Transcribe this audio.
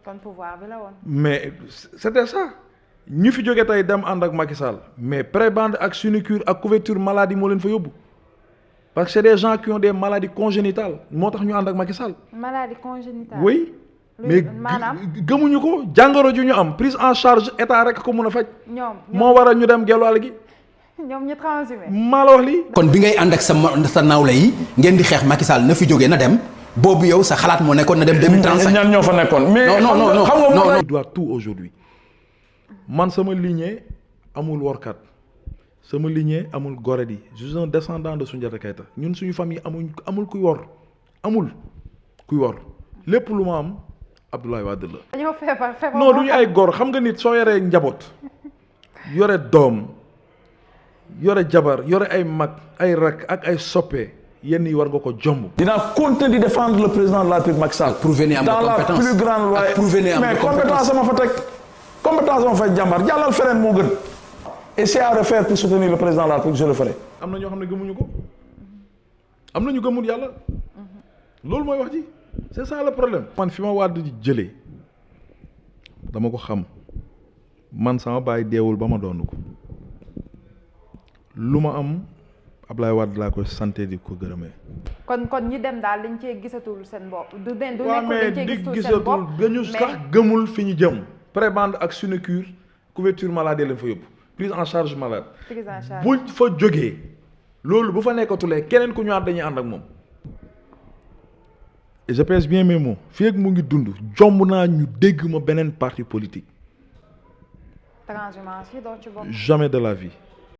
kon pouvoir bi la woon. mais c'était ça ñi fi jóge tey dem ànd ak Macky Sall mais prébende ak sinécure ak couverture maladie moo leen fa yóbbu parce que c'est des gens qui ont des maladies congénitales moo tax ñu ànd ak Macky Sall. maladie congénitale. oui mais gëmuñu ko jàngoro ju ñu am prise en charge état rek ko mun a faj. ñoom moo waral ñu dem gelwaal gi. ñoom ñu transhumé. maa la wax lii. kon bi ngay ànd ak sa nawle yi ngeen di xeex Macky Sall na fi jógee na dem boobu yow sa xalaat moo nekkoon na dem 2035. ñaan ñoo fa nekkoon mais. non xam nga non il doit tout aujourd'hui man sama lignée amul workat sama lignée amul goredi je suis un descendant de Soundiata Keita ñun suñu famille amul kuy wor amul kuy wor lépp lu ma am Abdoulaye Wade la. dañoo feebar non du ñu ay gor xam nga nit soo yoree njaboot yore doom yore jabar yore ay mag ay rak ak ay soppe yenn yi war nga ko jomb. dinaa continuer di défendre le président de la République Macky Sall. prouver ne am na compétence dans la plus grande loi. prouver ne am na mais compétence sama fa teg compétence sama fa jàmbar jàllal feneen moo gën. et c'est à refaire pour soutenir le président de la République je le ferai. am na ñoo xam ne gëmuñu ko am na ñu gëmul yàlla loolu mooy wax ji c'est ça le problème. man fi ma Wade di jëlee dama ko xam man sama baay deewul ba ma doon ko lu ma am Ablaye Wade laa koy santé di ko gërëmee. kon ñi dem daal dañ cee gisatul seen bopp. du nekkul waaw mais dañ cee di gisatul seen bopp dañu sax gëmul fi ñu jëm. prébende ak sinécure couverture maladie leen fa yóbbu prise en charge malade. prise en charge buñ fa jógee loolu bu fa nekkatulee keneen ku ñu ànd dañuy ànd ak moom. et je pèse bien mes mots fii ak mu ngi dund jomb naa ñu dégg ma beneen parti politique. transhumance yi doo ci bokk. jamais de la vie.